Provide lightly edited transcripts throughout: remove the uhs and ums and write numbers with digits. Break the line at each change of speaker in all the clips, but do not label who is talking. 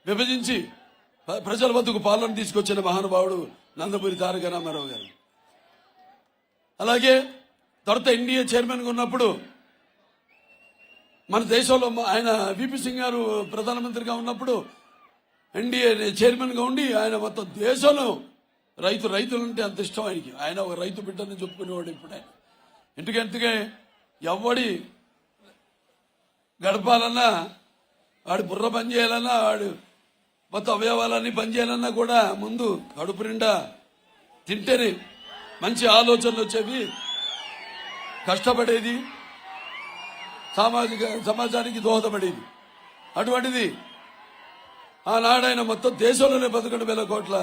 విభజించి ప్రజల వద్దకు పాలన తీసుకొచ్చిన మహానుభావుడు నందమూరి తారక రామారావు గారు. అలాగే తర్వాత ఎన్డీఏ చైర్మన్గా ఉన్నప్పుడు మన దేశంలో ఆయన విపి సింగ్ గారు ప్రధానమంత్రిగా ఉన్నప్పుడు ఎన్డీఏ చైర్మన్గా ఉండి ఆయన మొత్తం దేశంలో రైతులంటే అంత ఇష్టం ఆయనకి. ఆయన ఒక రైతు బిడ్డని చెప్పుకునేవాడు. ఇప్పుడు ఆయన ఎందుకంటే ఎవడి గడపాలన్నా, వాడి బుర్ర పని చేయాలన్నా, వాడు మొత్తం అవయవాలన్నీ పనిచేయాలన్నా కూడా ముందు కడుపు నిండా తింటేనే మంచి ఆలోచనలు వచ్చేవి. కష్టపడేది, సమాజానికి దోహదపడేది. అటువంటిది ఆనాడైన మొత్తం దేశంలోనే 11,000 కోట్ల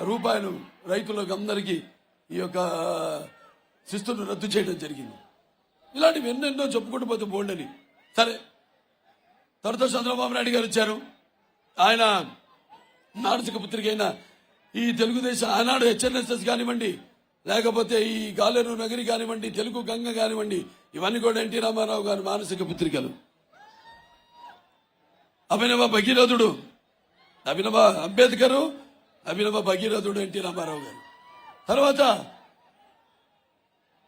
రూపాయలు రైతులకు అందరికీ ఈ యొక్క శిస్తును రద్దు చేయడం జరిగింది. ఇలాంటివి ఎన్నెన్నో చెప్పుకుంటూ పోతే బోల్డని. సరే, తర్వాత చంద్రబాబు నాయుడు గారు వచ్చారు. ఆయన మానసిక పుత్రిక అయిన ఈ తెలుగుదేశం ఆనాడు హెచ్ఎన్ఎస్ఎస్ కానివ్వండి, లేకపోతే ఈ గాలేరు నగరి కానివ్వండి, తెలుగు గంగ కానివ్వండి, ఇవన్నీ కూడా ఎన్టీ రామారావు గారు మానసిక పుత్రికలు. అభినవ భగీరథుడు, అభినవ అంబేద్కర్, అభినవ భగీరథుడు ఎన్టీ రామారావు గారు. తర్వాత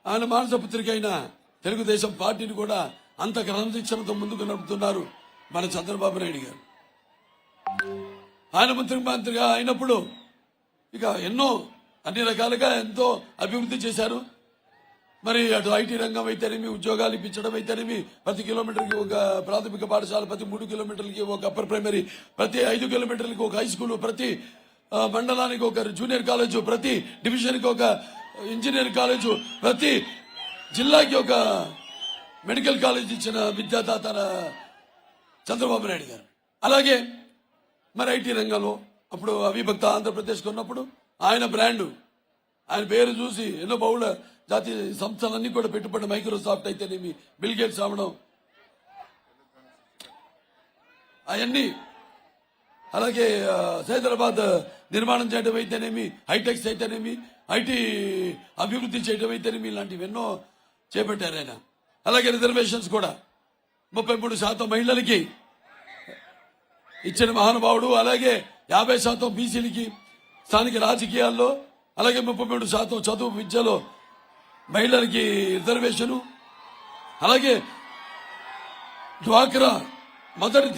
ఆయన మానస పుత్రిక అయిన తెలుగుదేశం పార్టీని కూడా అంత క్రమశిక్షణతో ముందుకు నడుపుతున్నారు మన చంద్రబాబు నాయుడు గారు. ఆయన మంత్రిగా అయినప్పుడు ఇక ఎన్నో అన్ని రకాలుగా ఎంతో అభివృద్ధి చేశారు. మరి అటు ఐటీ రంగం అయితేనేమి, ఉద్యోగాలు ఇప్పించడం అయితేనేమి, ప్రతి కిలోమీటర్కి ఒక ప్రాథమిక పాఠశాల, ప్రతి 3 కిలోమీటర్లకి ఒక అప్పర్ ప్రైమరీ, ప్రతి 5 కిలోమీటర్లకి ఒక హై స్కూల్, ప్రతి మండలానికి ఒక జూనియర్ కాలేజు, ప్రతి డివిజన్కి ఒక ఇంజనీరింగ్ కాలేజు, ప్రతి జిల్లాకి ఒక మెడికల్ కాలేజ్ ఇచ్చిన విద్యాదాత చంద్రబాబు నాయుడు గారు. అలాగే మరి ఐటీ రంగంలో అప్పుడు అవిభక్త ఆంధ్రప్రదేశ్కి ఉన్నప్పుడు ఆయన బ్రాండు, ఆయన పేరు చూసి ఎన్నో బహుళ జాతీయ సంస్థలన్నీ కూడా పెట్టుబడి, మైక్రోసాఫ్ట్ అయితేనేమి, బిల్ గేట్స్ రావడం అవన్నీ, అలాగే హైదరాబాద్ నిర్మాణం చేయడం అయితేనేమి, హైటెక్స్ అయితేనేమి, ఐటీ అభివృద్ధి చేయడం అయితేనేమి, ఇలాంటివి ఎన్నో చేపట్టారు ఆయన. అలాగే రిజర్వేషన్స్ కూడా 33% మహిళలకి ఇచ్చిన మహానుభావుడు. అలాగే 50% బీసీలకి స్థానిక రాజకీయాల్లో, అలాగే 33% చదువు విద్యలో మహిళలకి రిజర్వేషను. అలాగే డ్వాక్రా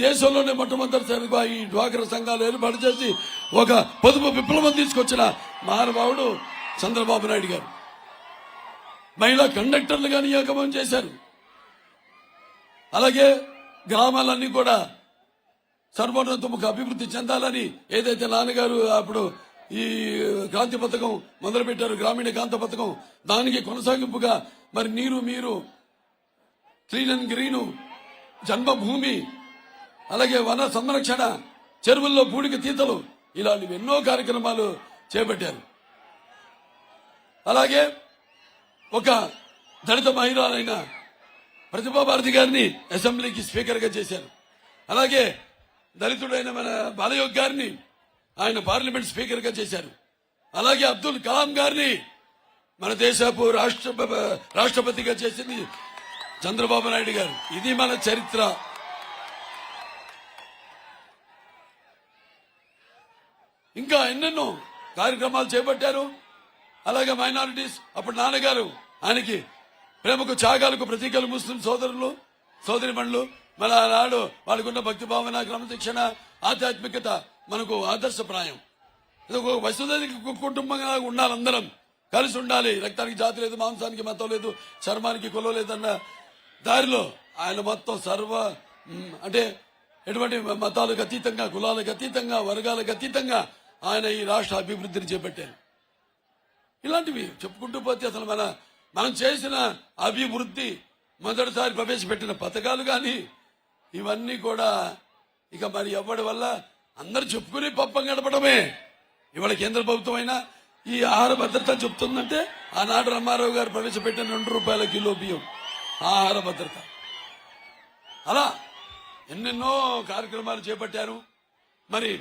దేశంలోనే మొట్టమొదటిసారిగా ఈ డ్వాక్రా సంఘాలు ఏర్పాటు చేసి ఒక పొదుపు విప్లవం తీసుకొచ్చిన మహానుభావుడు చంద్రబాబు నాయుడు గారు. మహిళా కండక్టర్లుగా నియామకం చేశారు. అలాగే గ్రామాలన్నీ కూడా సర్వోన్నతముఖ అభివృద్ధి చెందాలని ఏదైతే నాన్నగారు అప్పుడు ఈ క్రాంతి పథకం మొదలుపెట్టారు, గ్రామీణ కాంతి పథకం, దానికి కొనసాగింపుగా మరి నీరు మీరు, క్లీన్ అండ్ గ్రీను, జన్మభూమి, అలాగే వన సంరక్షణ, చెరువుల్లో పూడిక తీతలు, ఇలాంటివి ఎన్నో కార్యక్రమాలు చేపట్టారు. అలాగే ఒక దళిత మహిళలైన ప్రతిభాభారతి గారిని అసెంబ్లీకి స్పీకర్ గా చేశారు. అలాగే దళితుడైన మన బాలయోగ్ గారిని ఆయన పార్లమెంట్ స్పీకర్ గా చేశారు. అలాగే అబ్దుల్ కలాం గారిని మన దేశపు రాష్ట్రపతిగా చేసింది చంద్రబాబు నాయుడు గారు. ఇది మన చరిత్ర. ఇంకా ఎన్నెన్నో కార్యక్రమాలు చేపట్టారు. అలాగే మైనారిటీస్, అప్పుడు నాన్నగారు ఆయనకి ప్రేమకు త్యాగాలకు ప్రతీకలు ముస్లిం సోదరులు సోదరిమణులు, మన నాడు వాళ్ళకున్న భక్తి భావన, క్రమశిక్షణ, ఆధ్యాత్మికత మనకు ఆదర్శప్రాయం. ఒక వసుదైక కుటుంబంగా ఉండాలి, అందరం కలిసి ఉండాలి. రక్తానికి జాతి లేదు, మాంసానికి మతం లేదు, చర్మానికి కులం లేదన్న దారిలో ఆయన మొత్తం అంటే ఎటువంటి మతాలకు అతీతంగా, కులాలకు అతీతంగా, వర్గాలకు అతీతంగా ఆయన ఈ రాష్ట్ర అభివృద్ధిని చేపట్టారు. ఇలాంటివి చెప్పుకుంటూ పోతే అసలు మనం చేసిన అభివృద్ధి, మొదటిసారి ప్రవేశపెట్టిన పథకాలు కానీ ఇవన్నీ కూడా ఇక మరి ఎవరి వల్ల అందరు చెప్పుకుని పప్పం గడపడమే. ఇవాళ కేంద్ర ప్రభుత్వం అయినా ఈ ఆహార భద్రత చెప్తుందంటే ఆనాడు రామారావు గారు ప్రవేశపెట్టిన ₹2 కిలో బియ్యం ఆహార భద్రత. అలా ఎన్నెన్నో కార్యక్రమాలు చేపట్టారు. మరి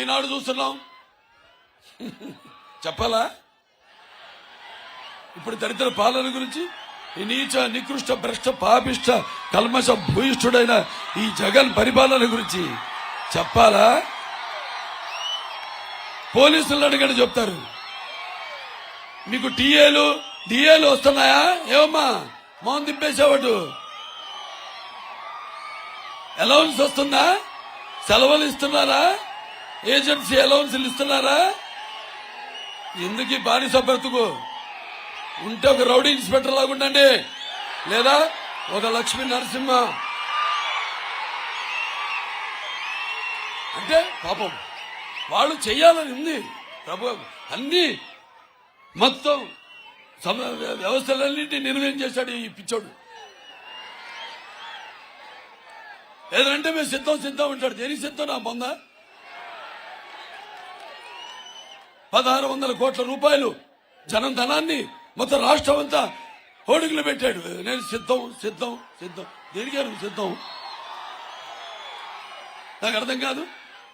ఈనాడు చూస్తున్నాం, చెప్పాలా ఇప్పుడు దరిద్ర పాలన గురించి, ఈ నీచ నికృష్ట భ్రష్ట పాపిష్ట కల్మష భూయిష్ఠుడైన ఈ జగన్ పరిపాలన గురించి చెప్పాలా? పోలీసులు అడిగండి చెప్తారు. మీకు డిఏలు వస్తున్నాయా? ఏమమ్మా మౌన్ తిప్పేసేవాడు. అలౌన్స్ వస్తుందా? సెలవులు ఇస్తున్నారా? ఏజెన్సీ అలౌన్స్లు ఇస్తున్నారా? ఎందుకు ఈ బానిస బ్రతుకు? ఉంటే ఒక రౌడీ ఇన్స్పెక్టర్ లాగా ఉండండి, లేదా ఒక లక్ష్మీ నరసింహ. అంటే పాపం వాళ్ళు చెయ్యాలని ఉంది. ప్రభు అన్ని మొత్తం వ్యవస్థలన్నింటినీ నిర్వహణ చేశాడు ఈ పిచ్చోడు. ఏదంటే మేము సిద్ధం అంటాడు. దేనికి సిద్ధం? నా పొందా 1600 కోట్ల రూపాయలు జనం ధనాన్ని మొత్తం రాష్ట్రం అంతా హోర్డింగ్లు పెట్టాడు. నేను సిద్ధం. దేనికి నువ్వు సిద్ధం? నాకు అర్థం కాదు.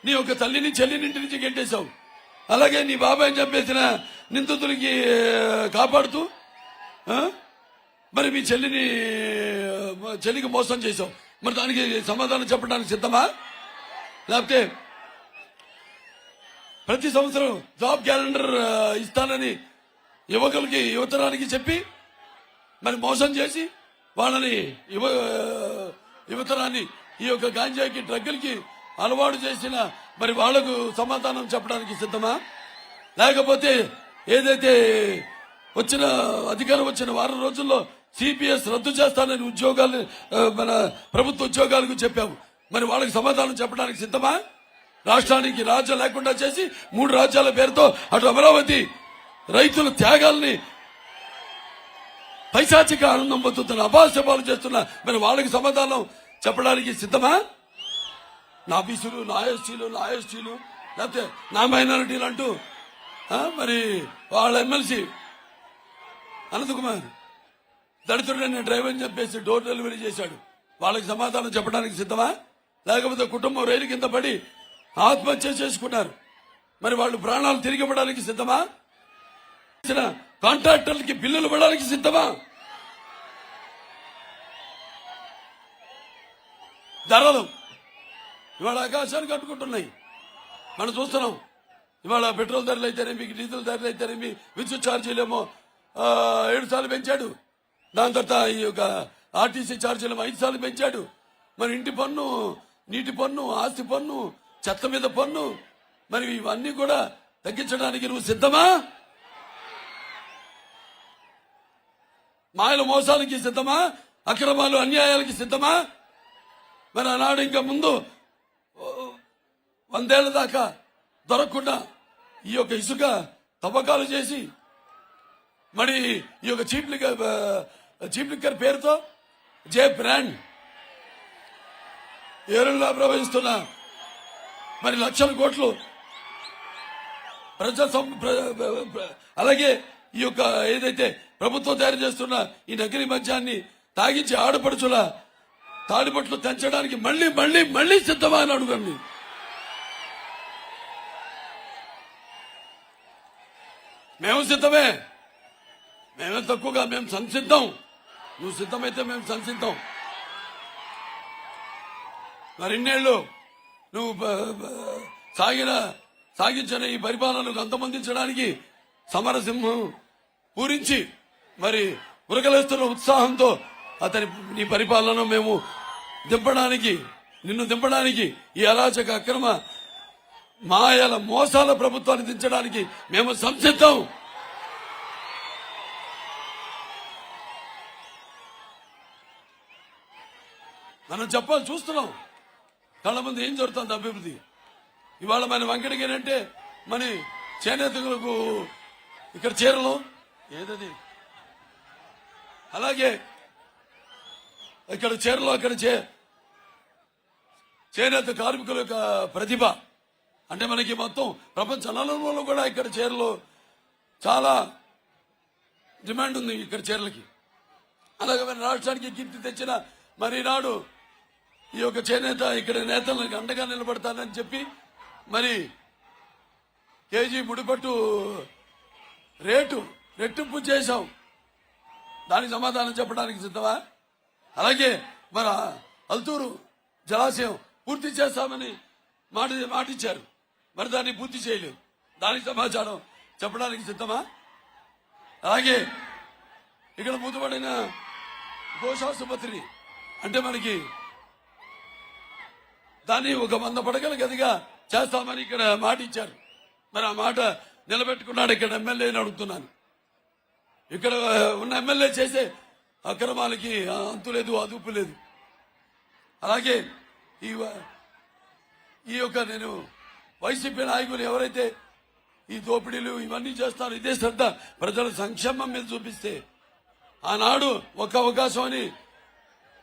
నీ ఒక తల్లిని చెల్లినింటి నుంచి గెంటేశావు. అలాగే నీ బాబాయ్ చంపేసిన నిందితులకి కాపాడుతూ మరి మీ చెల్లికి మోసం చేశావు. మరి దానికి సమాధానం చెప్పడానికి సిద్ధమా? లేకపోతే ప్రతి సంవత్సరం జాబ్ క్యాలెండర్ ఇస్తానని యువతరానికి చెప్పి మరి మోసం చేసి వాళ్ళని యువతరాన్ని ఈ యొక్క గాంజాకి డ్రగ్గులకి అలవాటు చేసిన మరి వాళ్లకు సమాధానం చెప్పడానికి సిద్ధమా? లేకపోతే ఏదైతే అధికారం వచ్చిన వారం రోజుల్లో సిపిఎస్ రద్దు చేస్తానని మన ప్రభుత్వ ఉద్యోగాలకు చెప్పాము. మరి వాళ్ళకి సమాధానం చెప్పడానికి సిద్ధమా? రాష్ట్రానికి రాజ్యం లేకుండా చేసి 3 రాజ్యాల పేరుతో అటు అమరావతి రైతుల త్యాగాల్ని పైశాచిక ఆనందం పొందుతున్న అభాస్యపాలు చేస్తున్న మరి వాళ్ళకి సమాధానం చెప్పడానికి సిద్ధమా? నా బీసీలు, నా ఎస్టీలు లేకపోతే నా మైనారిటీలు అంటూ మరి వాళ్ళ ఎమ్మెల్సీ అనంతకుమార్ దళితుడని డ్రైవర్ చెప్పేసి డోర్ డెలివరీ చేశాడు. వాళ్ళకి సమాధానం చెప్పడానికి సిద్ధమా? లేకపోతే కుటుంబం రైలు కింద పడి ఆత్మహత్య చేసుకున్నారు. మరి వాళ్ళు ప్రాణాలు తిరిగి ఇవ్వడానికి సిద్ధమా? కాంట్రాక్టర్లకి బిల్లులు ఇవ్వడానికి సిద్ధమా? ధరలు ఇవాళ ఆకాశానికి కట్టుకుంటున్నాయి. మనం చూస్తున్నాం. ఇవాళ పెట్రోల్ ధరలు అయితేనేమి, డీజిల్ ధరలు అయితేనేమి, విద్యుత్ ఛార్జీలేమో 7 సార్లు పెంచాడు. దాని తర్వాత ఈ యొక్క ఆర్టీసీ ఛార్జీలేమో 5 సార్లు పెంచాడు. మరి ఇంటి పన్ను, నీటి పన్ను, ఆస్తి పన్ను, చెత్త మీద పన్ను, మరి ఇవన్నీ కూడా తగ్గించడానికి నువ్వు సిద్ధమా? మాయల మోసాలకి సిద్ధమా? అక్రమాలు అన్యాయాలకి సిద్ధమా? మరి ఆనాడు ఇంకా ముందు 100 ఏళ్ల దాకా దొరకకుండా ఈ యొక్క ఇసుక తవ్వకాలు చేసి మరి ఈ యొక్క చీప్ లిక్కర్ పేరుతో జే బ్రాండ్ ఏరులా ప్రవహిస్తున్న మరి లక్షల కోట్లు అలాగే ఈ యొక్క ఏదైతే ప్రభుత్వం తయారు చేస్తున్న ఈ నకిలీ మద్యాన్ని తాగించి ఆడపడుచుల తాడిపట్లు తెంచడానికి మళ్ళీ సిద్ధమా అని అడుగండి. మేము సిద్ధమే. మేమే తక్కువగా, మేము సంసిద్ధం. నువ్వు సిద్ధమైతే మేము సంసిద్ధం. మరి ఇన్నేళ్లు నువ్వు సాగించిన ఈ పరిపాలనకు అంతమొందించడానికి సమరసింహం పూరించి మరి ఉరకలేస్తున్న ఉత్సాహంతో నీ పరిపాలన మేము నిన్ను దింపడానికి ఈ అరాచక అక్రమ మాయల మోసాల ప్రభుత్వాన్ని దించడానికి మేము సంసిద్ధం. మనం చెప్పాలి. చూస్తున్నాం కళ్ళ ముందు ఏం జరుగుతుంది అభివృద్ధి. ఇవాళ మన వెంకటగిరి అంటే మన చేనేతలకు ఇక్కడ చీరలు ఏదది, అలాగే ఇక్కడ చీరలు, అక్కడ చేనేత కార్మికుల యొక్క ప్రతిభ అంటే మనకి మొత్తం ప్రపంచ నలుమూలలో కూడా ఇక్కడ చీరలు చాలా డిమాండ్ ఉంది. ఇక్కడ చీరలకి అలాగే మన రాష్ట్రానికి కీర్తి తెచ్చిన మరి నాడు ఈ యొక్క చేనేత ఇక్కడ నేతలకు అండగా నిలబడతానని చెప్పి మరి కేజీ ముడిపట్టు రేటు రెట్టింపు చేశాం. దానికి సమాధానం చెప్పడానికి సిద్ధమా? అలాగే మన అల్తూరు జలాశయం పూర్తి చేస్తామని మాట ఇచ్చారు, మరి దాన్ని పూర్తి చేయలేదు. దానికి సమాచారం చెప్పడానికి సిద్ధమా? అలాగే ఇక్కడ మూతపడిన గోశాసుపత్రి అంటే మనకి దాన్ని ఒక 100 పడకల గదిగా చేస్తామని ఇక్కడ మాట ఇచ్చారు. మరి ఆ మాట నిలబెట్టుకున్నాడు ఇక్కడ ఎమ్మెల్యేని అడుగుతున్నాను. ఇక్కడ ఉన్న ఎమ్మెల్యే చేసే అక్రమాలకి అంతు లేదు, అదుపు లేదు. అలాగే ఈ యొక్క నేను వైసీపీ నాయకులు ఎవరైతే ఈ దోపిడీలు ఇవన్నీ చేస్తారో ఇదే శ్రద్ధ ప్రజల సంక్షేమం మీద చూపిస్తే ఆనాడు ఒక అవకాశం అని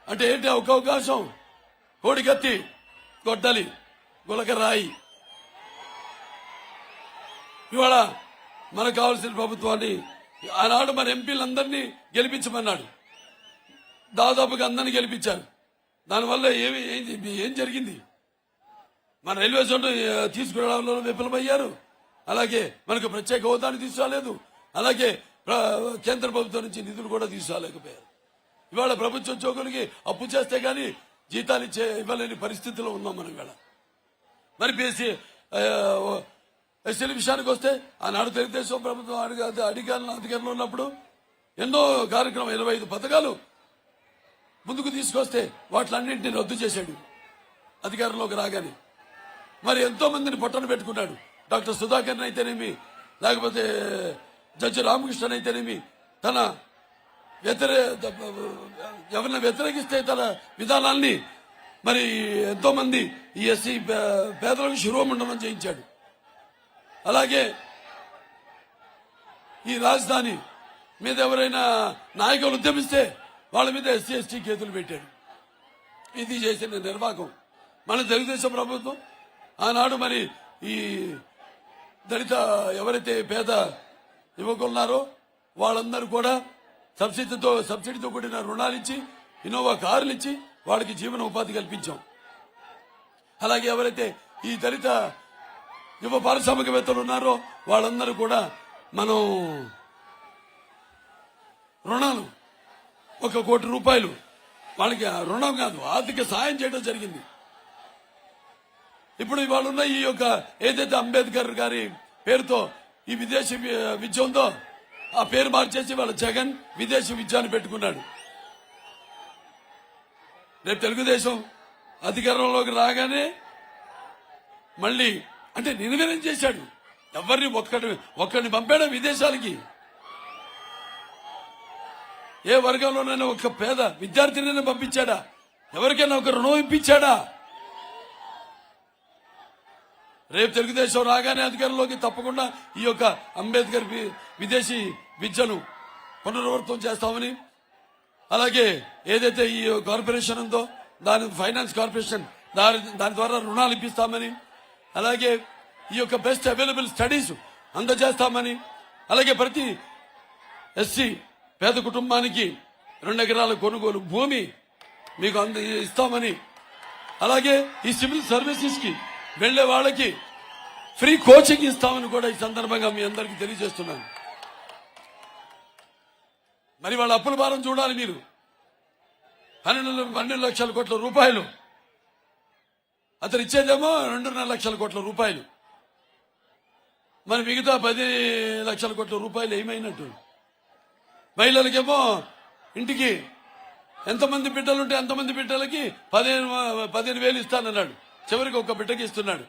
అంటే ఏంటి ఒక అవకాశం? కోడికత్తి, గొడ్డలి, గులకరాయి. ఇవాళ మనకు కావాల్సిన ప్రభుత్వాన్ని ఆనాడు మన ఎంపీలందరినీ గెలిపించమన్నాడు. దాదాపుగా అందరినీ గెలిపించారు. దానివల్ల ఏం జరిగింది? మన రైల్వే జోన్ తీసుకురావడంలో విఫలమయ్యారు. అలాగే మనకు ప్రత్యేక హోదాని తీసుకురాలేదు. అలాగే కేంద్ర ప్రభుత్వం నుంచి నిధులు కూడా తీసుకురాలేకపోయారు. ఇవాళ ప్రభుత్వ ఉద్యోగులకి అప్పు చేస్తే గానీ జీతాలు ఇవ్వలేని పరిస్థితిలో ఉన్నాం మనం ఇవాళ. మరి ఎస్సీల విషయానికి వస్తే ఆనాడు తెలుగుదేశం ప్రభుత్వం అధికారంలో ఉన్నప్పుడు ఎన్నో కార్యక్రమం 25 పథకాలు ముందుకు తీసుకొస్తే వాటిలన్నింటినీ రద్దు చేశాడు అధికారంలోకి రాగానే. మరి ఎంతో మందిని పొట్టన పెట్టుకున్నాడు. డాక్టర్ సుధాకర్ అయితేనేమి, లేకపోతే జడ్జి రామకృష్ణ అయితేనేమి, తన ఎవరిని వ్యతిరేకిస్తే తన విధానాల్ని మరి ఎంతో మంది ఈ ఎస్సీ పేదలకు శిరోమండనం చేయించాడు. అలాగే ఈ రాజధాని మీద ఎవరైనా నాయకులు ఉద్యమిస్తే వాళ్ళ మీద ఎస్సీ ఎస్టీ కేసులు పెట్టాడు. ఇది చేసిన నిర్వాహకం మన తెలుగుదేశం ప్రభుత్వం. ఆనాడు మరి ఈ దళిత ఎవరైతే పేద యువకులున్నారో వాళ్ళందరూ కూడా సబ్సిడీతో కూడిన రుణాలు ఇచ్చి, ఇన్నోవా కార్లు ఇచ్చి వాళ్ళకి జీవన ఉపాధి కల్పించాం. అలాగే ఎవరైతే ఈ దళిత యువ పారిశ్రామికవేత్తలు ఉన్నారో వాళ్ళందరూ కూడా మనం రుణాలు 1 కోటి రూపాయలు వాళ్ళకి రుణం కాదు ఆర్థిక సాయం చేయడం జరిగింది. ఇప్పుడు ఇవాళ ఉన్న ఈ యొక్క ఏదైతే అంబేద్కర్ గారి పేరుతో ఈ విదేశీ విద్య ఉందో ఆ పేరు మార్చేసి వాళ్ళ జగన్ విదేశీ విద్య అని పెట్టుకున్నాడు. రేపు తెలుగుదేశం అధికారంలోకి రాగానే మళ్ళీ అంటే నిర్వీర్యం చేశాడు. ఎవరిని ఒక్కడిని పంపాడా విదేశాలకి? ఏ వర్గంలోనైనా ఒక పేద విద్యార్థిని పంపించాడా? ఎవరికైనా ఒక రుణం ఇప్పించాడా? రేపు తెలుగుదేశం రాగానే అధికారంలోకి తప్పకుండా ఈ యొక్క అంబేద్కర్ విదేశీ విద్యను పునరావృతం చేస్తామని, అలాగే ఏదైతే ఈ కార్పొరేషన్ ఉందో దాని ఫైనాన్స్ కార్పొరేషన్ దాని ద్వారా రుణాలు ఇప్పిస్తామని, అలాగే ఈ యొక్క బెస్ట్ అవైలబుల్ స్టడీస్ అందజేస్తామని, అలాగే ప్రతి ఎస్సీ పేద కుటుంబానికి 2 ఎకరాల కొనుగోలు భూమి మీకు ఇస్తామని, అలాగే ఈ సివిల్ సర్వీసెస్ కి వెళ్లే వాళ్ళకి ఫ్రీ కోచింగ్ ఇస్తామని కూడా ఈ సందర్భంగా మీ అందరికీ తెలియజేస్తున్నాను. మరి వాళ్ళ అప్పుల భారం చూడాలి మీరు. 12 లక్షల కోట్ల రూపాయలు అతను ఇచ్చేదేమో 2.5 లక్షల కోట్ల రూపాయలు. మరి మిగతా 10 లక్షల కోట్ల రూపాయలు ఏమైనట్టు? మహిళలకేమో ఇంటికి ఎంతమంది బిడ్డలుంటే ఎంతమంది బిడ్డలకి 15,000 ఇస్తానన్నాడు. చివరికి 1 బిడ్డకి ఇస్తున్నాడు.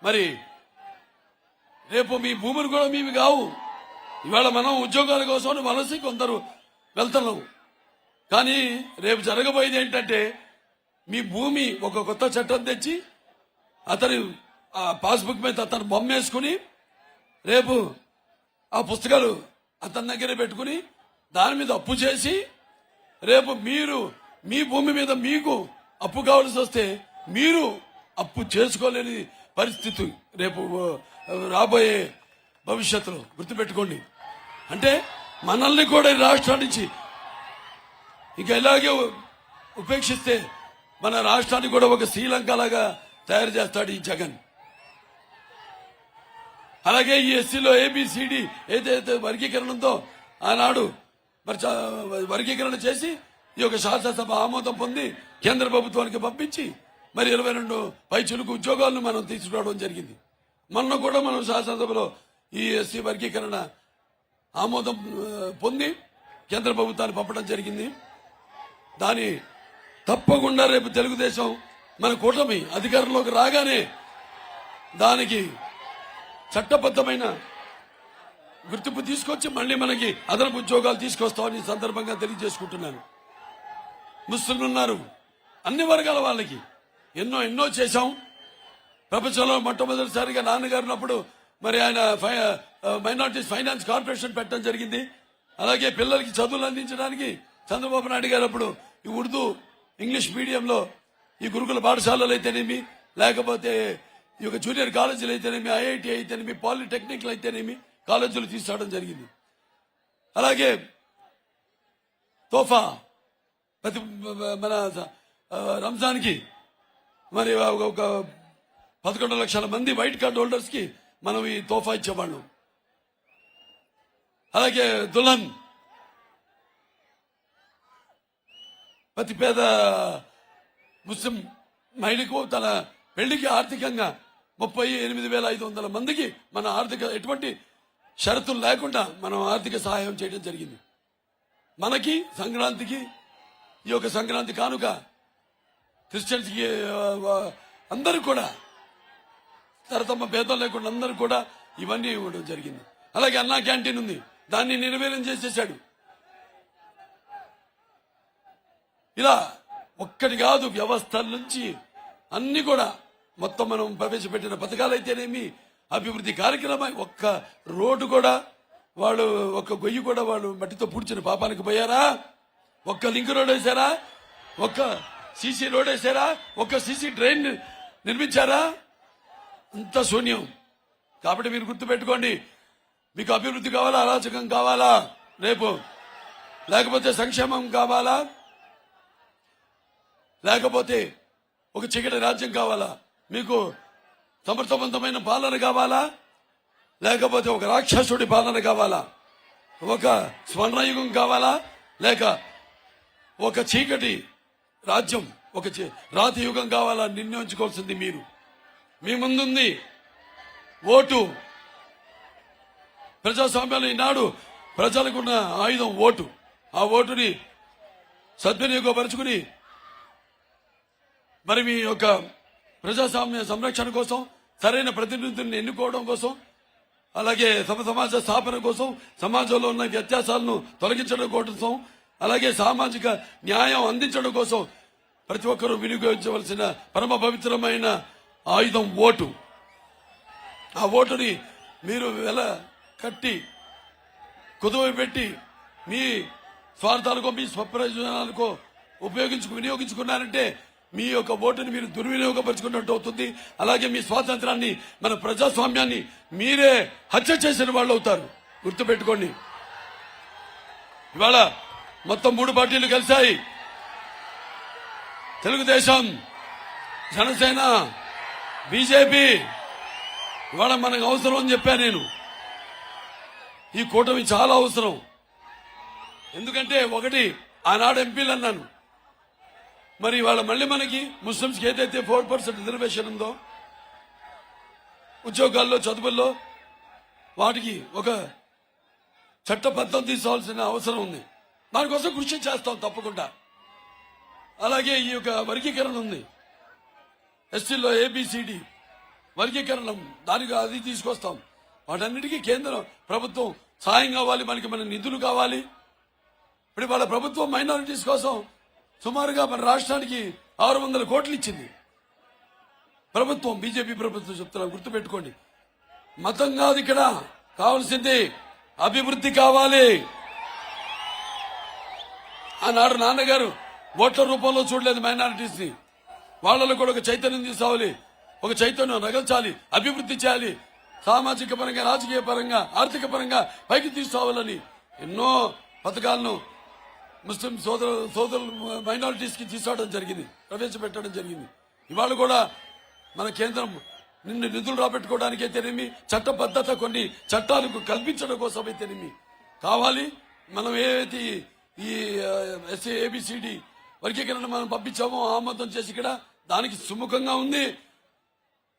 మరి రేపు మీ భూములు కూడా మీవి కావు. ఇవాళ మనం ఉద్యోగాల కోసం వలసి కొందరు వెళ్తున్నాం. కానీ రేపు జరగబోయేది ఏంటంటే మీ భూమి ఒక కొత్త చట్టం తెచ్చి అతని ఆ పాస్బుక్ మీద అతను బొమ్మ వేసుకుని రేపు ఆ పుస్తకాలు అతని దగ్గర పెట్టుకుని దాని మీద అప్పు చేసి రేపు మీరు మీ భూమి మీద మీకు అప్పు కావాల్సి వస్తే మీరు అప్పు చేసుకోలేని పరిస్థితి రేపు రాబోయే భవిష్యత్తులో గుర్తుపెట్టుకోండి. అంటే మనల్ని కూడా ఈ రాష్ట్రం నుంచి ఇంకా ఇలాగే ఉపేక్షిస్తే మన రాష్ట్రాన్ని కూడా ఒక శ్రీలంక లాగా తయారు చేస్తాడు ఈ జగన్. అలాగే ఈ ఎస్సీలో ఏబిసిడి ఏదైతే వర్గీకరణ ఉందో ఆనాడు మరి వర్గీకరణ చేసి ఈ యొక్క శాసనసభ ఆమోదం పొంది కేంద్ర ప్రభుత్వానికి పంపించి మరి 22 పైచులకు ఉద్యోగాలను మనం తీసుకురావడం జరిగింది. మొన్న కూడా మనం శాసనసభలో ఈ ఎస్సీ వర్గీకరణ ఆమోదం పొంది కేంద్ర ప్రభుత్వాన్ని పంపడం జరిగింది. దాని తప్పకుండా రేపు తెలుగుదేశం మన కూటమి అధికారంలోకి రాగానే దానికి చట్టబద్ధమైన గుర్తింపు తీసుకొచ్చి మళ్ళీ మనకి అదనపు ఉద్యోగాలు తీసుకొస్తామని ఈ సందర్భంగా తెలియజేసుకుంటున్నాను. ముస్లింలు ఉన్నారు, అన్ని వర్గాల వాళ్ళకి ఎన్నో చేశాం. ప్రపంచంలో మొట్టమొదటిసారిగా నాన్నగారు ఉన్నప్పుడు మరి ఆయన మైనారిటీస్ ఫైనాన్స్ కార్పొరేషన్ పెట్టడం జరిగింది. అలాగే పిల్లలకి చదువులు అందించడానికి చంద్రబాబు నాయుడు గారు అప్పుడు ఈ ఉర్దూ ఇంగ్లీష్ మీడియంలో ఈ గురుకుల పాఠశాలలు అయితేనేమి, లేకపోతే ఈ యొక్క జూనియర్ కాలేజీలు అయితేనేమి, ఐఐటి అయితేనేమి, పాలిటెక్నిక్లు అయితేనేమి కాలేజీలు తీసుకురావడం జరిగింది. అలాగే తోఫా ప్రతి మన రంజాన్కి మరి ఒక 11 లక్షల మంది వైట్ కార్డ్ హోల్డర్స్ కి మనం ఈ తోఫా ఇచ్చేవాళ్ళం. అలాగే దుల్హన్ ప్రతి పేద ముస్లిం మహిళకు తన పెళ్లికి ఆర్థికంగా 38,500 మందికి మన ఆర్థిక ఎటువంటి షరతులు లేకుండా మనం ఆర్థిక సహాయం చేయడం జరిగింది. మనకి సంక్రాంతికి ఈ యొక్క సంక్రాంతి కానుక క్రిస్టియన్స్ కి అందరూ కూడా తరతమ్మ భేదం లేకుండా అందరూ కూడా ఇవన్నీ ఇవ్వడం జరిగింది. అలాగే అన్నా క్యాంటీన్ ఉంది, దాన్ని నిర్వీర్యం చేసేసాడు. ఇలా ఒక్కటి కాదు, వ్యవస్థల నుంచి అన్ని కూడా మొత్తం మనం ప్రవేశపెట్టిన పథకాలు అయితేనేమి, అభివృద్ధి కార్యక్రమం, ఒక్క రోడ్డు కూడా వాళ్ళు ఒక్క గొయ్యి కూడా వాళ్ళు మట్టితో పూడ్చిన పాపానికి పోయారా? ఒక్క లింక్ రోడ్ వేశారా? ఒక్క సీసీ రోడ్ వేశారా? ఒక్క సీసీ డ్రైన్ నిర్మించారా? అంత శూన్యం. కాబట్టి మీరు గుర్తుపెట్టుకోండి, మీకు అభివృద్ధి కావాలా, అరాచకం కావాలా రేపు, లేకపోతే సంక్షేమం కావాలా, లేకపోతే ఒక చీకటి రాజ్యం కావాలా, మీకు సమర్థవంతమైన పాలన కావాలా, లేకపోతే ఒక రాక్షసుడి పాలన కావాలా, ఒక స్వర్ణయుగం కావాలా, లేక ఒక చీకటి రాజ్యం, ఒక రాతి యుగం కావాలా? నిర్ణయించుకోవాల్సింది మీరు. మీ ముందుంది ఓటు. ప్రజాస్వామ్యంలో ఈనాడు ప్రజలకున్న ఆయుధం ఓటు. ఆ ఓటుని సద్వినియోగపరుచుకుని మరి మీ యొక్క ప్రజాస్వామ్య సంరక్షణ కోసం, సరైన ప్రతినిధులను ఎన్నుకోవడం కోసం, అలాగే సమాజ స్థాపన కోసం, సమాజంలో ఉన్న వ్యత్యాసాలను తొలగించడం కోసం, అలాగే సామాజిక న్యాయం అందించడం కోసం ప్రతి ఒక్కరూ వినియోగించవలసిన పరమ పవిత్రమైన ఆయుధం ఓటు. ఆ ఓటుని మీరు వెల కట్టి కుదువ పెట్టి మీ స్వార్థాలకో మీ స్వప్రయోజనాలకో వినియోగించుకున్నారంటే మీ యొక్క ఓటుని మీరు దుర్వినియోగపరుచుకున్నట్టు అవుతుంది. అలాగే మీ స్వాతంత్రాన్ని, మన ప్రజాస్వామ్యాన్ని మీరే హత్య చేసిన వాళ్ళు అవుతారు. గుర్తుపెట్టుకోండి. ఇవాళ మొత్తం 3 పార్టీలు కలిశాయి. తెలుగుదేశం, జనసేన, బీజేపీ. ఇవాళ మనకు అవసరం అని చెప్పా నేను. ఈ కూటమి చాలా అవసరం. ఎందుకంటే ఒకటి, ఆనాడు ఎంపీలు అన్నాను, మరి ఇవాళ మళ్ళీ మనకి ముస్లింస్కి ఏదైతే 4% రిజర్వేషన్ ఉందో ఉద్యోగాల్లో, చదువుల్లో, వాటికి ఒక చట్టబద్ధం తీసుకోవాల్సిన అవసరం ఉంది. దానికోసం కృషి చేస్తాం తప్పకుండా. అలాగే ఈ యొక్క వర్గీకరణ ఉంది, ఎస్టీలో ఏబిసిడి వర్గీకరణం, దానికి అది తీసుకొస్తాం. వాటన్నిటికీ కేంద్ర ప్రభుత్వం సాయం కావాలి, మనకి మన నిధులు కావాలి. ఇప్పుడు వాళ్ళ ప్రభుత్వం మైనారిటీస్ కోసం సుమారుగా మన రాష్ట్రానికి 600 కోట్లు ఇచ్చింది ప్రభుత్వం, బీజేపీ ప్రభుత్వం. చెప్తున్నా, గుర్తుపెట్టుకోండి. మతం కాదు ఇక్కడ కావాల్సింది, అభివృద్ధి కావాలి. ఆనాడు నాన్నగారు ఓట్ల రూపంలో చూడలేదు మైనారిటీస్ ని. వాళ్ళలో కూడా ఒక చైతన్యం తీసుకోవాలి, ఒక చైతన్యం రగల్చాలి, అభివృద్ధి చేయాలి, సామాజిక పరంగా, రాజకీయ పరంగా, ఆర్థిక పరంగా పైకి తీసుకోవాలని ఎన్నో పథకాలను ముస్లిం సోదరులు మైనారిటీస్ కి తీసుకురావడం జరిగింది, ప్రవేశపెట్టడం జరిగింది. ఇవాళ కూడా మన కేంద్రం నిధులు రాబెట్టుకోవడానికి అయితేనేమి, చట్టబద్ధత కొన్ని చట్టాలకు కల్పించడం కోసం అయితేనేమి కావాలి. మనం ఏదైతే ఈ ఎస్సీ ఏబిసిడి వర్గీకరణ మనం పంపించామో, ఆమోదం చేసి ఇక్కడ దానికి సుముఖంగా ఉంది.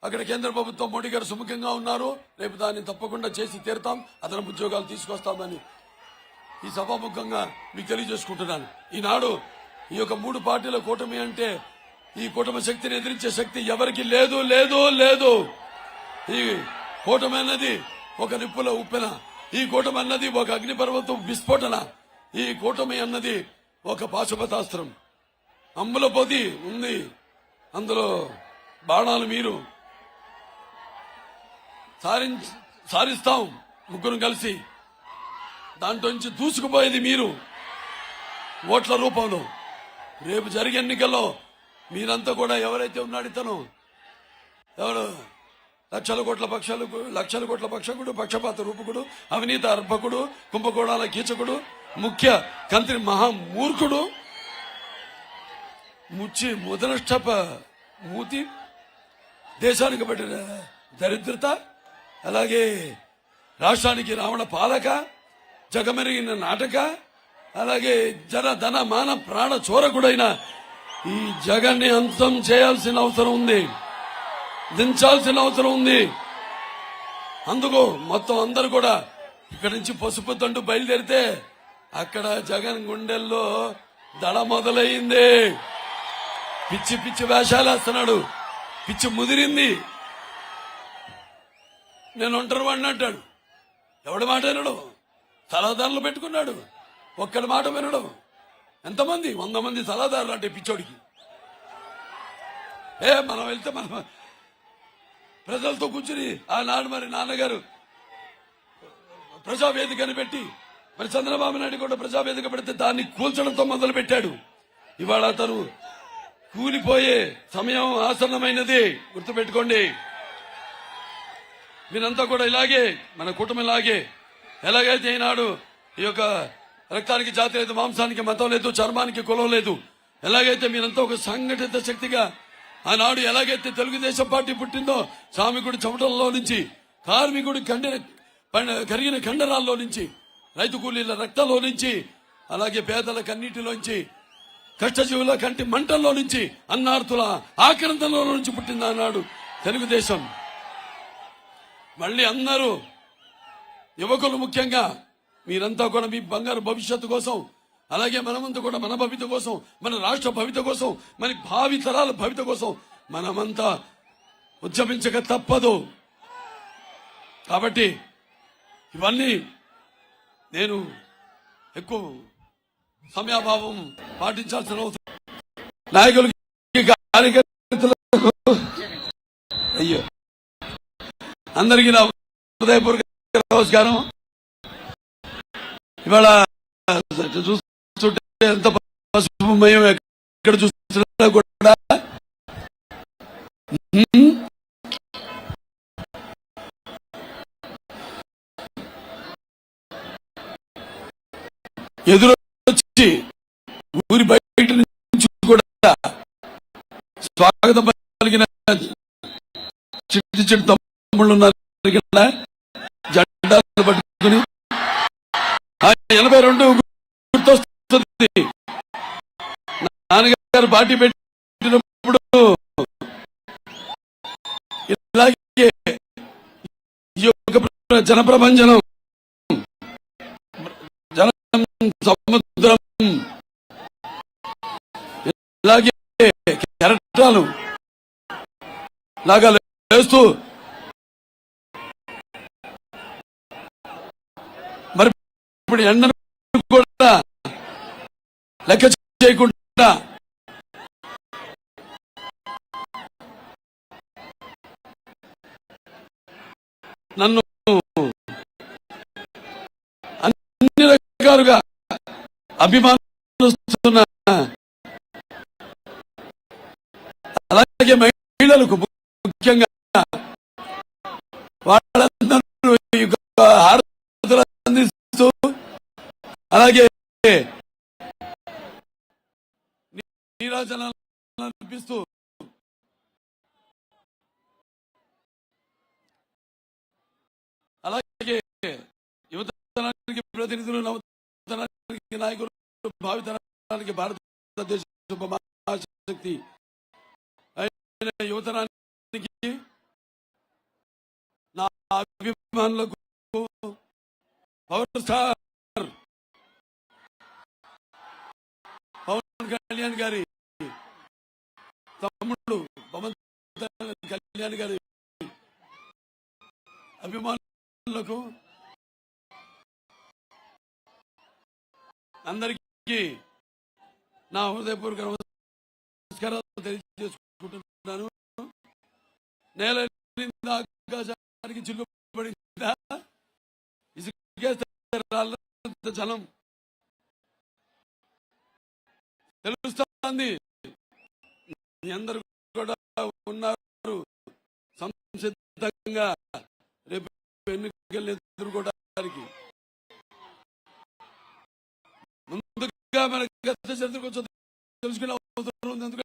అక్కడ కేంద్ర ప్రభుత్వం మోడీ గారు సుముఖంగా ఉన్నారు. రేపు దాన్ని తప్పకుండా చేసి తీరుతాం, అదనపు ఉద్యోగాలు తీసుకొస్తామని ఈ సభాముఖంగా మీకు తెలియజేసుకుంటున్నాను. ఈనాడు ఈ యొక్క 3 పార్టీల కూటమి అంటే ఈ కూటమి శక్తిని ఎదిరించే శక్తి ఎవరికి లేదు లేదు లేదు. ఈ కూటమి అన్నది ఒక నిప్పుల ఉప్పెన, ఈ కూటమి అన్నది ఒక అగ్నిపర్వతం విస్ఫోటన, ఈ కూటమి అన్నది ఒక పాశుపతాస్త్రం. అమ్ముల పొది ఉంది, అందులో బాణాలు మీరు సారిస్తాం ముగ్గురు కలిసి. దాంట్లో నుంచి దూసుకుపోయేది మీరు ఓట్ల రూపంలో. రేపు జరిగే ఎన్నికల్లో మీరంతా కూడా ఎవరైతే ఉన్నాడు ఇతను ఎవరు లక్షల కోట్ల పక్షకుడు, పక్షపాత రూపకుడు, అవినీతి అర్భకుడు, కుంభకోణాల కీచకుడు, ముఖ్య కంత్రి మహామూర్ఖుడు, ముదనష్టప మూతి, దేశానికి పట్టిన దరిద్రత, అలాగే రాష్ట్రానికి రావణ పాలక, జగమెరిగిన నాటక, అలాగే జన ధన మాన ప్రాణ చోరకుడైన ఈ జగన్ని అంతం చేయాల్సిన అవసరం ఉంది, దించాల్సిన అవసరం ఉంది. అందుకు మొత్తం అందరు కూడా ఇక్కడి నుంచి పసుపు తండు బయలుదేరితే అక్కడ జగన్ గుండెల్లో దడ మొదలైంది. పిచ్చి పిచ్చి వేషాలు వేస్తున్నాడు, పిచ్చి ముదిరింది. నేను ఒంటరి వాడిని అంటాడు, ఎవడి మాట వినడు, సలహాదారులు పెట్టుకున్నాడు, ఒక్కడి మాట వినడం. ఎంతమంది 100 మంది సలహాదారులు అంటే పిచ్చోడికి. మనం వెళ్తే మనం ప్రజలతో కూర్చుని ఆనాడు మరి నాన్నగారు ప్రజావేదికని పెట్టి, మరి చంద్రబాబు నాయుడు కూడా ప్రజావేదిక పెడితే దాన్ని కూల్చడంతో మొదలు పెట్టాడు. ఇవాళ అతను కూలిపోయే సమయం ఆసన్నమైనది, గుర్తుపెట్టుకోండి. మీరంతా కూడా ఇలాగే, మన కుటుంబం ఇలాగే, ఎలాగైతే ఈనాడు ఈ యొక్క రక్తానికి జాతి లేదు, మాంసానికి మతం లేదు, చర్మానికి కులం లేదు, ఎలాగైతే మీరంతా ఒక సంఘటిత శక్తిగా ఆనాడు ఎలాగైతే తెలుగుదేశం పార్టీ పుట్టిందో, శ్రామికుడి చెమటల్లో నుంచి, కార్మికుడి కరిగిన కండరాల్లో నుంచి, రైతు కూలీల రక్తంలో నుంచి, అలాగే పేదల కన్నీటిలోంచి, కష్టజీవుల కంటి మంటల్లో నుంచి, అన్నార్తుల ఆక్రందనలో నుంచి పుట్టింది ఆనాడు తెలుగుదేశం. మళ్ళీ అందరూ యువకులు ముఖ్యంగా మీరంతా కూడా మీ బంగారు భవిష్యత్తు కోసం, అలాగే మనమంతా కూడా మన భవిత కోసం, మన రాష్ట్ర భవిత కోసం, మన భావి తరాల భవిత కోసం మనమంతా ఉద్యమించక తప్పదు. కాబట్టి ఇవన్నీ నేను ఎక్కువ సమయాభావం పాటించాల్సిన అవసరం. నాయకులకి, కార్యకర్తలకు, అయ్యో అందరికీ నా హృదయపూర్వక నమస్కారం. ఇవాళ చూస్తుంటే ఎంత పసుపుమయం, ఎక్కడ చూస్తున్నా కూడా ఎదురొచ్చి ఊరి బయట నుంచి కూడా స్వాగతం పలికిన చిట్టి చిట్టి తమ్ముళ్ళు ఉన్నారు ఇక్కడ, జెండాలు పట్టుకుని. 82 గుర్తొస్తుంది, నాన్నగారు పార్టీ పెట్టినప్పుడు ఇలాగే ఈ యొక్క జనప్రపంచనం, జన సముద్రం, ఇలాగే కెరటాలు లాగా వేస్తూ మరి ఇప్పుడు ఎండను కూడా లెక్క చేయకుండా నన్ను అన్ని రకాలుగా అభిమానిస్తున్న, అలాగే మహిళలకు ముఖ్యంగా వాళ్ళందరూ హారతులు అందిస్తూ, అలాగే నీరాజనాలు అనిపిస్తూ అలాగే యువతరానికి ప్రతినిధులు, నవతరానికి నాయకులు, భావితరానికి భారతదేశ మహాశక్తి యువతరానికి, నా అభిమానులకు, పవర్ స్టార్ పవన్ కళ్యాణ్ గారి తమ్ముడు పవన్ కళ్యాణ్ గారి అభిమానులకు అందరికీ నా హృదయపూర్వక నమస్కారాలు తెలియజేసుకుంటున్నాను. నేల ఆకాశానికి చిల్లుపడిందా, ఇసుకేస్తే రాళ్ళంత జలం తెలుస్తుంది. మీ అందరూ కూడా ఉన్నారు సంసిద్ధంగా రేపు ఎన్నికలు ఎదుర్కోవడానికి. ముందుగా మన గత చరిత్ర కొంచెం తెలుసుకునే అవసరం ఉంది. ఎందుకంటే